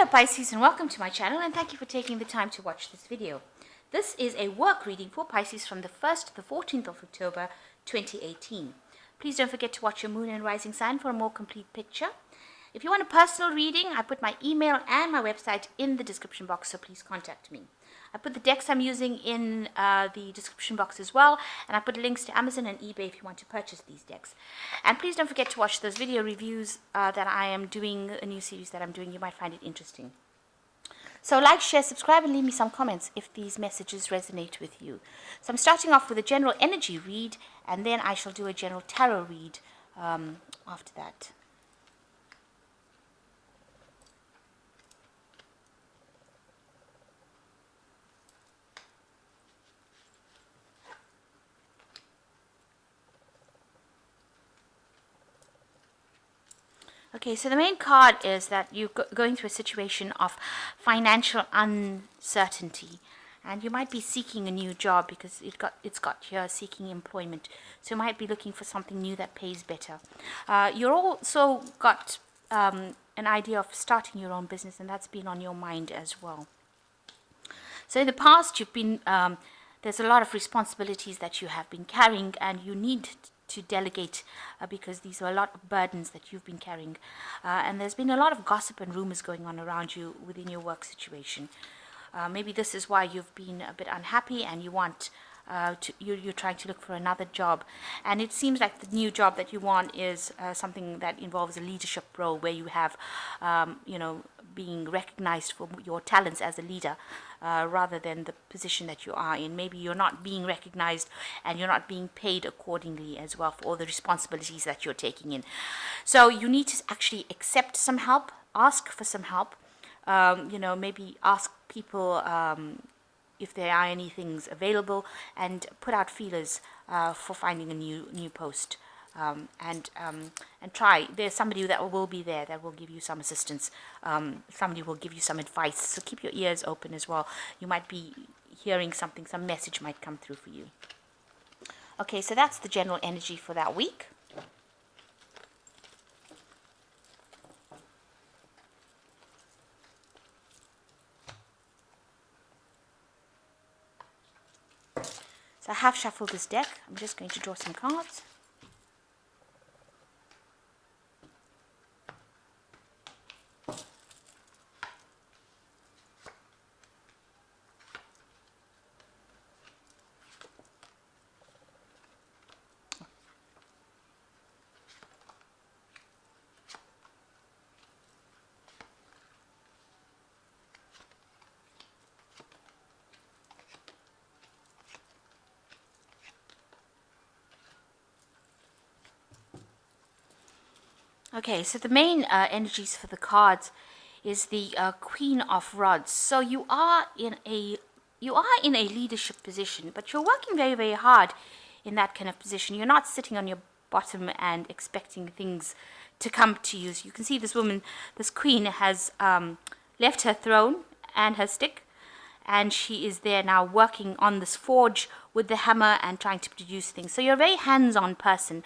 Hello Pisces, and welcome to my channel, and thank you for taking the time to watch this video. This is a work reading for Pisces from the 1st to the 14th of October 2018. Please don't forget to watch your moon and rising sign for a more complete picture. If you want a personal reading, I put my email and my website in the description box, so please contact me. I put the decks I'm using in the description box as well, and I put links to Amazon and eBay if you want to purchase these decks. And please don't forget to watch those video reviews that I am doing, a new series that I'm doing. You might find it interesting. So like, share, subscribe, and leave me some comments if these messages resonate with you. So I'm starting off with a general energy read, and then I shall do a general tarot read after that. Okay, so the main card is that you're going through a situation of financial uncertainty, and you might be seeking a new job because it's got here seeking employment. So you might be looking for something new that pays better. You're also got an idea of starting your own business, and that's been on your mind as well. So in the past, you've been there's a lot of responsibilities that you have been carrying, and you need to delegate because these are a lot of burdens that you've been carrying, and there's been a lot of gossip and rumors going on around you within your work situation. Maybe this is why you've been a bit unhappy, and you want you're trying to look for another job, and it seems like the new job that you want is something that involves a leadership role where you have being recognized for your talents as a leader, rather than the position that you are in. Maybe you're not being recognized and you're not being paid accordingly as well for all the responsibilities that you're taking in. So you need to actually accept some help, ask for some help, maybe ask people if there are any things available, and put out feelers for finding a new post. And try. There's somebody that will be there that will give you some assistance. Somebody will give you some advice. So keep your ears open as well. You might be hearing something, some message might come through for you. Okay, so that's the general energy for that week. So I have shuffled this deck. I'm just going to draw some cards. Okay, so the main energies for the cards is the Queen of Rods. So you are in a leadership position, but you're working very, very hard in that kind of position. You're not sitting on your bottom and expecting things to come to you. So you can see this woman, this queen, has left her throne and her stick, and she is there now working on this forge with the hammer and trying to produce things. So you're a very hands-on person,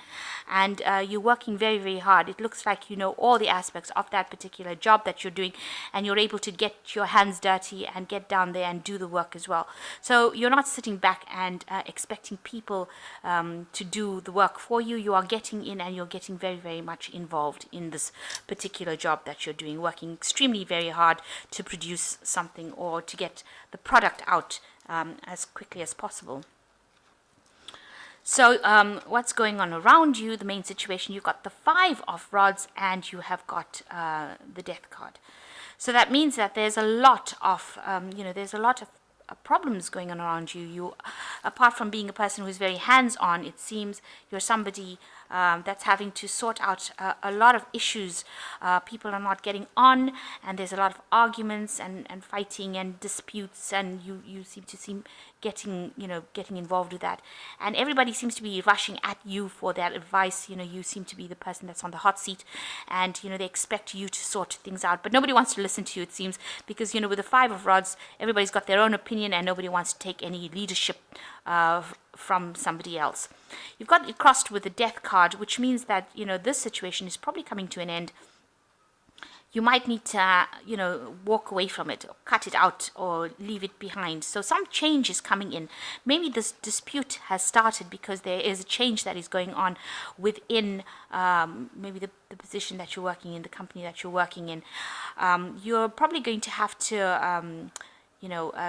and you're working very, very hard. It looks like you know all the aspects of that particular job that you're doing, and you're able to get your hands dirty and get down there and do the work as well. So you're not sitting back and expecting people to do the work for you. You are getting in, and you're getting very, very much involved in this particular job that you're doing, working extremely very hard to produce something or to get the product out as quickly as possible. So what's going on around you, the main situation, you've got the Five of Rods, and you have got the Death card. So that means that there's a lot of, problems going on around you. You, apart from being a person who's very hands-on, it seems you're somebody that's having to sort out a lot of issues. People are not getting on, and there's a lot of arguments and fighting and disputes, and you seem to getting involved with that, and everybody seems to be rushing at you for that advice. You seem to be the person that's on the hot seat, and they expect you to sort things out, but nobody wants to listen to you, it seems, because with the Five of Rods, everybody's got their own opinion, and nobody wants to take any leadership from somebody else. You've got it crossed with the Death card, which means that this situation is probably coming to an end. you might need to, walk away from it, or cut it out, or leave it behind. So some change is coming in. Maybe this dispute has started because there is a change that is going on within maybe the position that you're working in, the company that you're working in. You're probably going to have to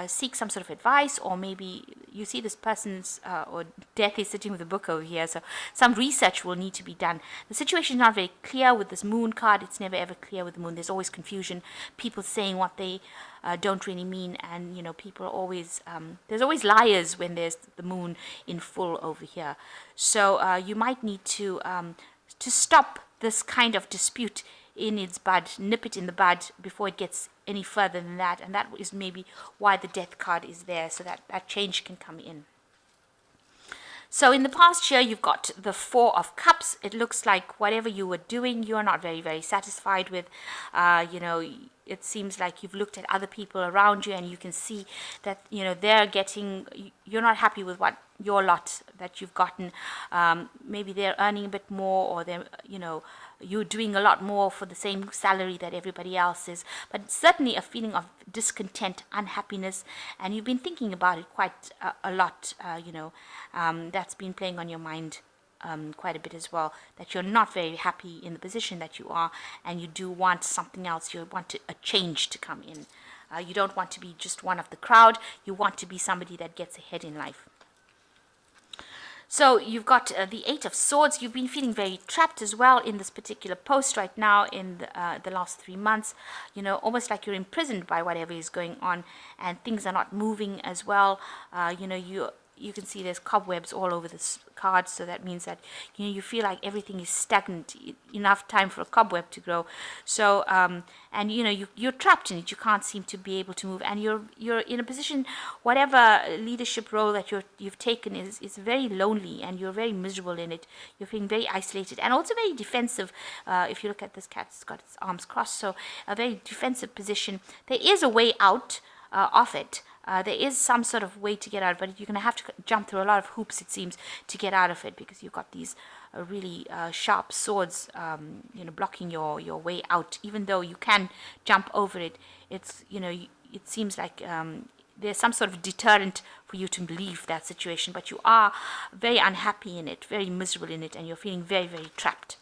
seek some sort of advice, or maybe you see this person's or Death is sitting with a book over here, so some research will need to be done. The situation is not very clear with this moon card. It's never ever clear with the moon. There's always confusion, people saying what they don't really mean, and people are always there's always liars when there's the moon in full over here. So you might need to stop this kind of dispute in its bud, nip it in the bud before it gets any further than that. And that is maybe why the Death card is there, so that that change can come in. So in the past year, you've got the Four of Cups. It looks like whatever you were doing, you're not very, very satisfied with. It seems like you've looked at other people around you, and you can see that, you're not happy with what your lot that you've gotten. Maybe they're earning a bit more, or they're, you're doing a lot more for the same salary that everybody else is. But certainly a feeling of discontent, unhappiness, and you've been thinking about it quite a lot. That's been playing on your mind quite a bit as well, that you're not very happy in the position that you are, and you do want something else. You want a change to come in. You don't want to be just one of the crowd. You want to be somebody that gets ahead in life. So you've got the Eight of Swords. You've been feeling very trapped as well in this particular post right now in the last 3 months. Almost like you're imprisoned by whatever is going on, and things are not moving as well. You can see there's cobwebs all over this card, so that means that you feel like everything is stagnant, enough time for a cobweb to grow. So and you're trapped in it. You can't seem to be able to move, and you're in a position, whatever leadership role that you've taken is very lonely, and you're very miserable in it. You're feeling very isolated and also very defensive. If you look at this cat, it's got its arms crossed, so a very defensive position. There is a way out of it. There is some sort of way to get out, but you're going to have to jump through a lot of hoops, it seems, to get out of it, because you've got these really sharp swords, blocking your way out. Even though you can jump over it, it seems like there's some sort of deterrent for you to leave that situation, but you are very unhappy in it, very miserable in it, and you're feeling very, very trapped.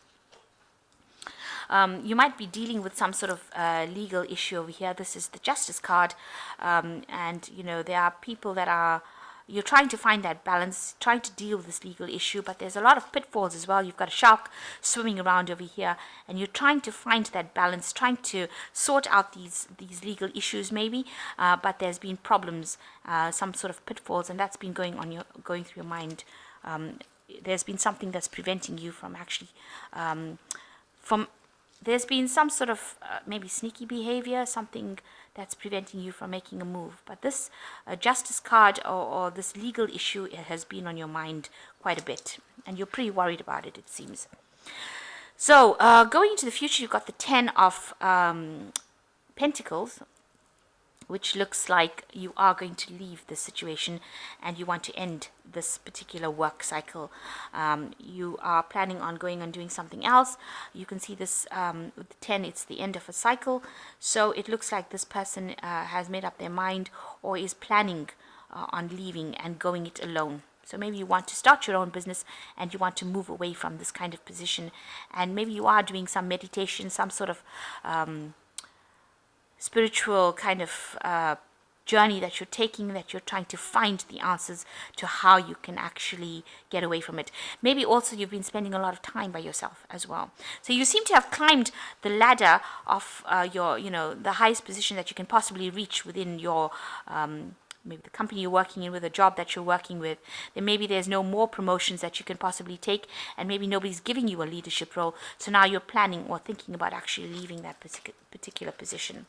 You might be dealing with some sort of legal issue over here. This is the Justice card, and there are people that you're trying to find that balance, trying to deal with this legal issue, but there's a lot of pitfalls as well. You've got a shark swimming around over here, and you're trying to find that balance, trying to sort out these legal issues maybe, but there's been problems, some sort of pitfalls, and that's been going through your mind. There's been something that's preventing you from actually there's been some sort of maybe sneaky behavior, something that's preventing you from making a move. But this Justice card, or this legal issue, has been on your mind quite a bit, and you're pretty worried about it, it seems. So going into the future, you've got the Ten of Pentacles, which looks like you are going to leave this situation and you want to end this particular work cycle. You are planning on going and doing something else. You can see this with the 10, it's the end of a cycle. So it looks like this person has made up their mind, or is planning on leaving and going it alone. So maybe you want to start your own business and you want to move away from this kind of position. And maybe you are doing some meditation, some sort of spiritual kind of journey that you're taking, that you're trying to find the answers to how you can actually get away from it. Maybe also you've been spending a lot of time by yourself as well. So you seem to have climbed the ladder of the highest position that you can possibly reach within your maybe the company you're working in, with a job that you're working with. Then maybe there's no more promotions that you can possibly take, and maybe nobody's giving you a leadership role. So now you're planning or thinking about actually leaving that particular position.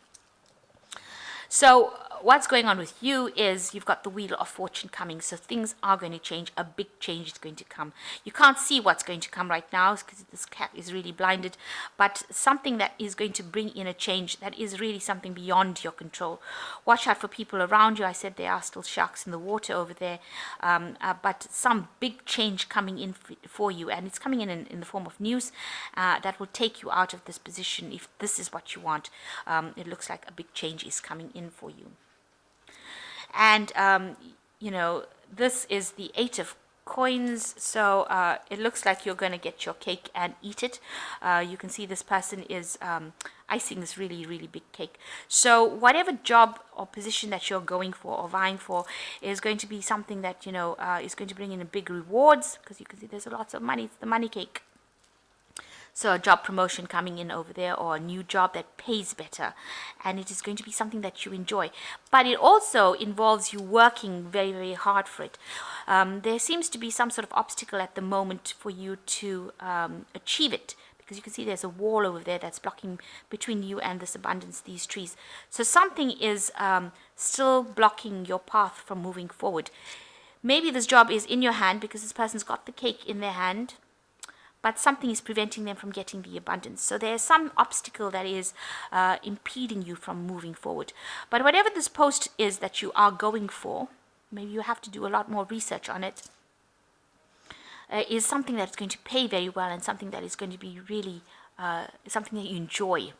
So what's going on with you is you've got the wheel of fortune coming. So things are going to change. A big change is going to come. You can't see what's going to come right now because this cat is really blinded, but something that is going to bring in a change that is really something beyond your control. Watch out for people around you. I said there are still sharks in the water over there, but some big change coming in for you, and it's coming in the form of news that will take you out of this position. If this is what you want, it looks like a big change is coming in for you. And this is the 8 of coins, so it looks like you're going to get your cake and eat it. You can see this person is icing this really big cake. So whatever job or position that you're going for or vying for is going to be something that is going to bring in a big rewards, because you can see there's lots of money. It's the money cake. So a job promotion coming in over there, or a new job that pays better, and it is going to be something that you enjoy. But it also involves you working very hard for it. There seems to be some sort of obstacle at the moment for you to achieve it, because you can see there's a wall over there that's blocking between you and this abundance, these trees. So something is still blocking your path from moving forward. Maybe this job is in your hand because this person's got the cake in their hand, but something is preventing them from getting the abundance. So there's some obstacle that is impeding you from moving forward. But whatever this post is that you are going for, maybe you have to do a lot more research on it, is something that's going to pay very well, and something that is going to be really something that you enjoy.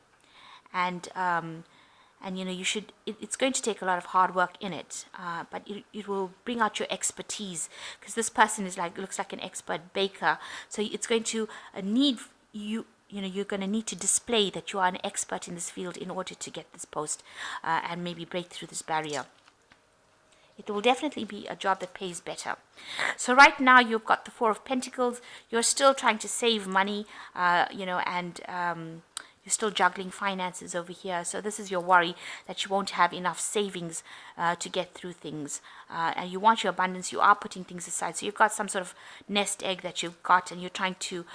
And you should, it's going to take a lot of hard work in it, but it will bring out your expertise, because this person is looks like an expert baker. So it's going to need you're going to need to display that you are an expert in this field in order to get this post and maybe break through this barrier. It will definitely be a job that pays better. So right now you've got the 4 of Pentacles. You're still trying to save money, and you're still juggling finances over here. So this is your worry, that you won't have enough savings to get through things. And you want your abundance. You are putting things aside. So you've got some sort of nest egg that you've got, and you're trying to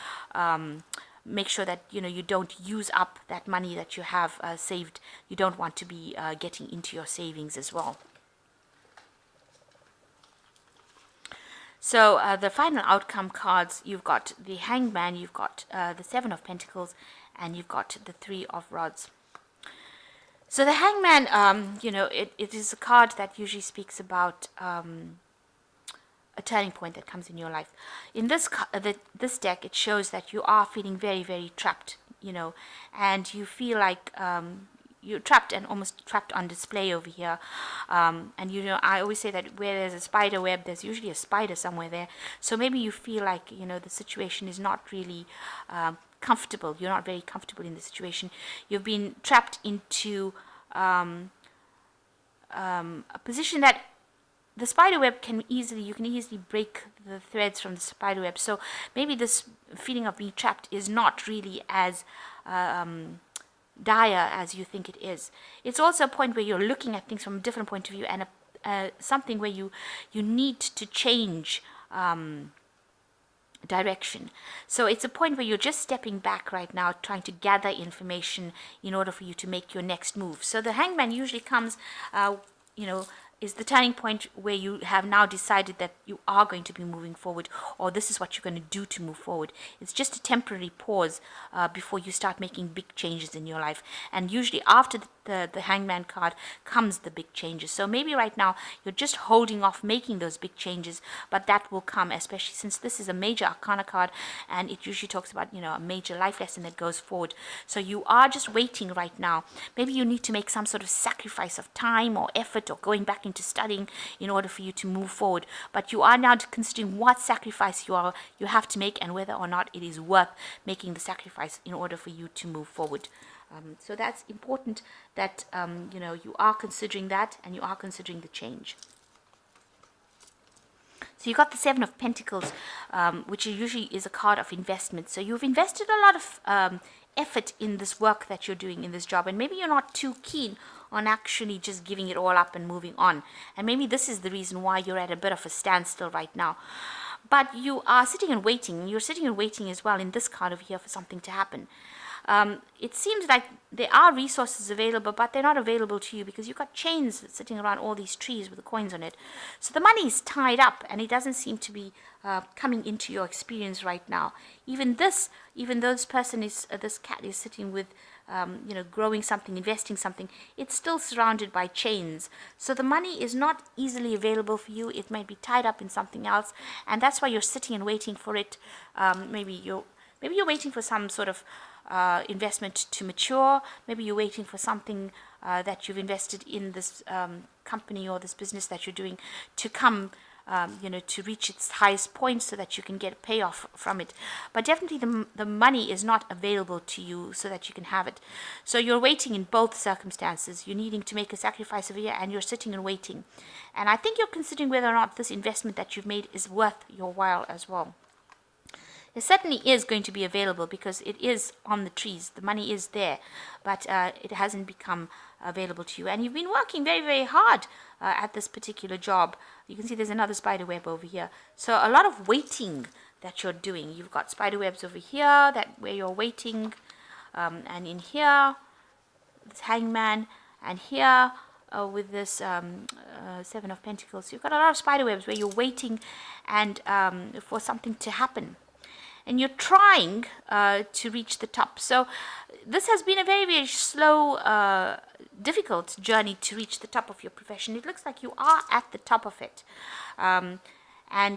make sure that you don't use up that money that you have saved. You don't want to be getting into your savings as well. So the final outcome cards, you've got the Hangman, you've got the 7 of Pentacles, and you've got the 3 of Rods. So the Hangman, it is a card that usually speaks about a turning point that comes in your life. In this deck, it shows that you are feeling very trapped, and you feel like you're trapped, and almost trapped on display over here. And I always say that where there's a spider web, there's usually a spider somewhere there. So maybe you feel like the situation is not really comfortable. You're not very comfortable in the situation. You've been trapped into a position that the spider web you can easily break the threads from the spider web. So maybe this feeling of being trapped is not really as dire as you think it is. It's also a point where you're looking at things from a different point of view, and something where you need to change direction. So it's a point where you're just stepping back right now, trying to gather information in order for you to make your next move. So the Hangman usually comes is the turning point where you have now decided that you are going to be moving forward, or this is what you're going to do to move forward. It's just a temporary pause before you start making big changes in your life. And usually after the Hangman card comes the big changes. So maybe right now you're just holding off making those big changes, but that will come, especially since this is a major arcana card, and it usually talks about a major life lesson that goes forward. So you are just waiting right now. Maybe you need to make some sort of sacrifice of time or effort, or going back into studying in order for you to move forward. But you are now considering what sacrifice you have to make, and whether or not it is worth making the sacrifice in order for you to move forward. So that's important that you are considering that, and you are considering the change. So you got the 7 of Pentacles, which usually is a card of investment. So you've invested a lot of effort in this work that you're doing in this job, and maybe you're not too keen on actually just giving it all up and moving on. And maybe this is the reason why you're at a bit of a standstill right now. But you are sitting and waiting. You're sitting and waiting as well in this card over here for something to happen. it seems like there are resources available, but they're not available to you because you've got chains sitting around all these trees with the coins on it. So the money is tied up, and it doesn't seem to be coming into your experience right now. Even though this person is, this cat is sitting with, growing something, investing something, it's still surrounded by chains. So the money is not easily available for you. It might be tied up in something else, and that's why you're sitting and waiting for it. Maybe you're waiting for some sort of investment to mature. Maybe you're waiting for something that you've invested in this company or this business that you're doing to come, to reach its highest point so that you can get a payoff from it. But definitely the money is not available to you so that you can have it. So you're waiting in both circumstances. You're needing to make a sacrifice over here, and you're sitting and waiting. And I think you're considering whether or not this investment that you've made is worth your while as well. It certainly is going to be available because it is on the trees. The money is there, but it hasn't become available to you. And you've been working very, very hard at this particular job. You can see there's another spider web over here. So a lot of waiting that you're doing. You've got spider webs over here where you're waiting, and in here, this hangman, and here with this Seven of Pentacles. So you've got a lot of spider webs where you're waiting and for something to happen. And you're trying to reach the top. So this has been a very, very slow, difficult journey to reach the top of your profession. It looks like you are at the top of it. And,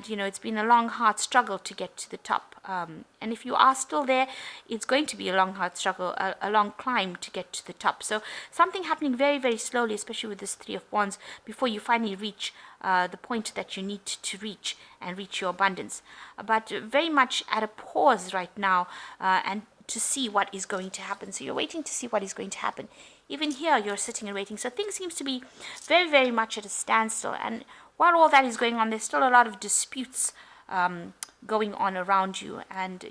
it's been a long, hard struggle to get to the top. And if you are still there, it's going to be a long, hard struggle, a long climb to get to the top. So something happening very, very slowly, especially with this Three of Wands, before you finally reach the point that you need to reach and reach your abundance. But very much at a pause right now, and to see what is going to happen. So you're waiting to see what is going to happen. Even here, you're sitting and waiting. So things seems to be very, very much at a standstill. And while all that is going on, there's still a lot of disputes going on around you, and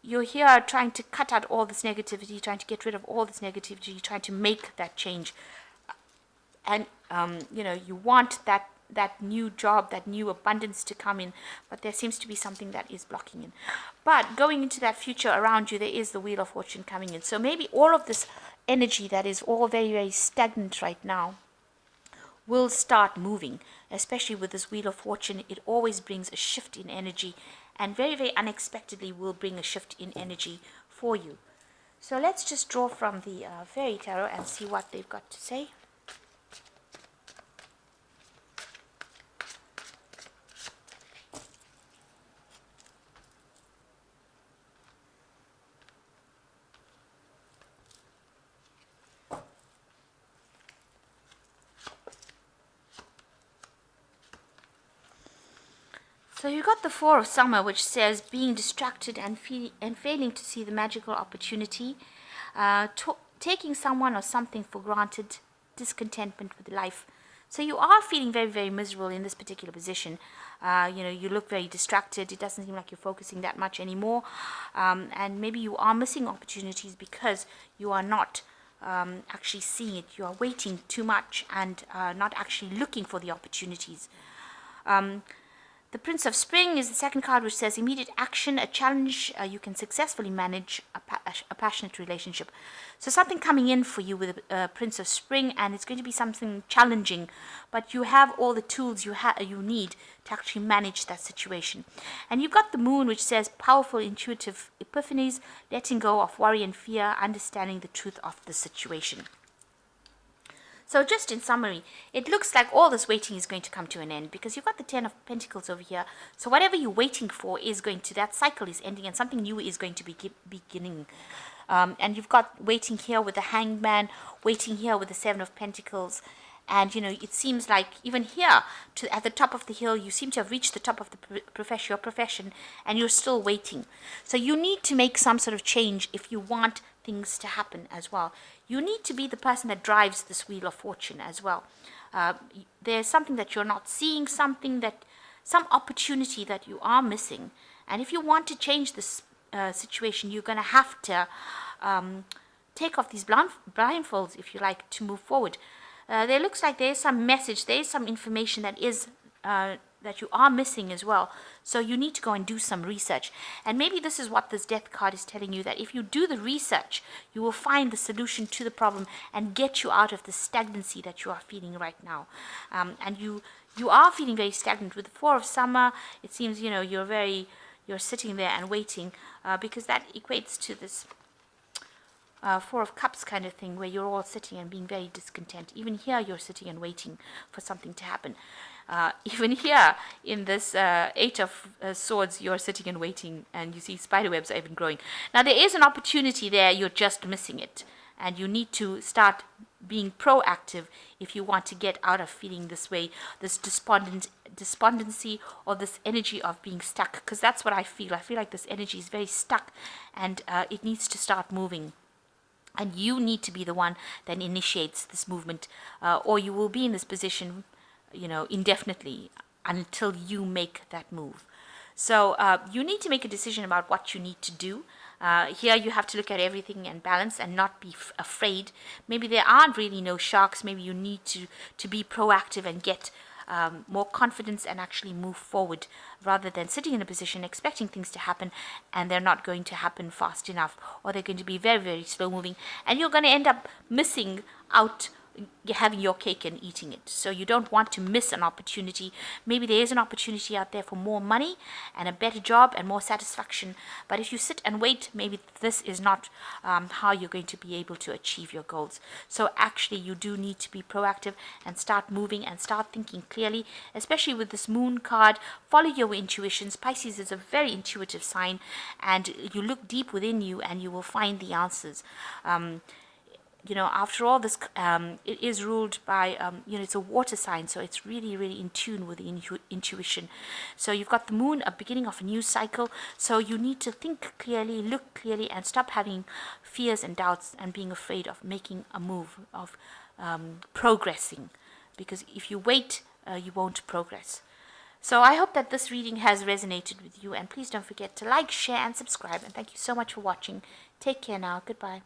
you're here trying to cut out all this negativity, trying to get rid of all this negativity, trying to make that change, and you want that new job, that new abundance to come in, but there seems to be something that is blocking in. But going into that future around you, there is the Wheel of Fortune coming in. So maybe all of this energy that is all very, very stagnant right now will start moving, especially with this Wheel of Fortune. It always brings a shift in energy, and very, very unexpectedly will bring a shift in energy for you. So let's just draw from the Fairy Tarot and see what they've got to say. So you got the Four of Summer, which says being distracted and failing to see the magical opportunity, taking someone or something for granted, discontentment with life. So you are feeling very, very miserable in this particular position. You look very distracted. It doesn't seem like you're focusing that much anymore. And maybe you are missing opportunities because you are not actually seeing it. You are waiting too much and not actually looking for the opportunities. The Prince of Spring is the second card, which says immediate action, a challenge you can successfully manage, a passionate relationship. So something coming in for you with Prince of Spring, and it's going to be something challenging, but you have all the tools you need to actually manage that situation. And you've got the Moon, which says powerful intuitive epiphanies, letting go of worry and fear, understanding the truth of the situation. So just in summary, it looks like all this waiting is going to come to an end because you've got the Ten of Pentacles over here. So whatever you're waiting for is that cycle is ending and something new is going to be beginning. And you've got waiting here with the Hangman, waiting here with the Seven of Pentacles. And, it seems like even here, at the top of the hill, you seem to have reached the top of your profession, and you're still waiting. So you need to make some sort of change if you want things to happen as well. You need to be the person that drives this Wheel of Fortune as well. There's something that you're not seeing, some opportunity that you are missing. And if you want to change this situation, you're going to have to take off these blindfolds, if you like, to move forward. There looks like there's some message, there's some information that is that you are missing as well. So you need to go and do some research. And maybe this is what this death card is telling you, that if you do the research, you will find the solution to the problem and get you out of the stagnancy that you are feeling right now. And you are feeling very stagnant. With the Four of Summer, it seems, you're sitting there and waiting, because that equates to this Four of Cups kind of thing, where you're all sitting and being very discontent. Even here, you're sitting and waiting for something to happen. Even here, in this Eight of Swords, you're sitting and waiting, and you see spider webs are even growing. Now, there is an opportunity there, you're just missing it. And you need to start being proactive if you want to get out of feeling this way, this despondency, or this energy of being stuck. Because that's what I feel. I feel like this energy is very stuck, and it needs to start moving. And you need to be the one that initiates this movement, or you will be in this position, indefinitely until you make that move. So you need to make a decision about what you need to do. Here you have to look at everything and balance and not be afraid. Maybe there aren't really no sharks. Maybe you need to be proactive and get more confidence and actually move forward, rather than sitting in a position expecting things to happen and they're not going to happen fast enough, or they're going to be very, very slow moving, and you're going to end up missing out, having your cake and eating it. So you don't want to miss an opportunity. Maybe there is an opportunity out there for more money and a better job and more satisfaction, but if you sit and wait, maybe this is not how you're going to be able to achieve your goals. So actually you do need to be proactive and start moving and start thinking clearly, especially with this Moon card. Follow your intuitions. Pisces is a very intuitive sign, and you look deep within you and you will find the answers. After all, this it is ruled by, it's a water sign, so it's really, really in tune with the intuition. So you've got the Moon, a beginning of a new cycle, so you need to think clearly, look clearly, and stop having fears and doubts and being afraid of making a move, of progressing, because if you wait, you won't progress. So I hope that this reading has resonated with you, and please don't forget to like, share, and subscribe, and thank you so much for watching. Take care now. Goodbye.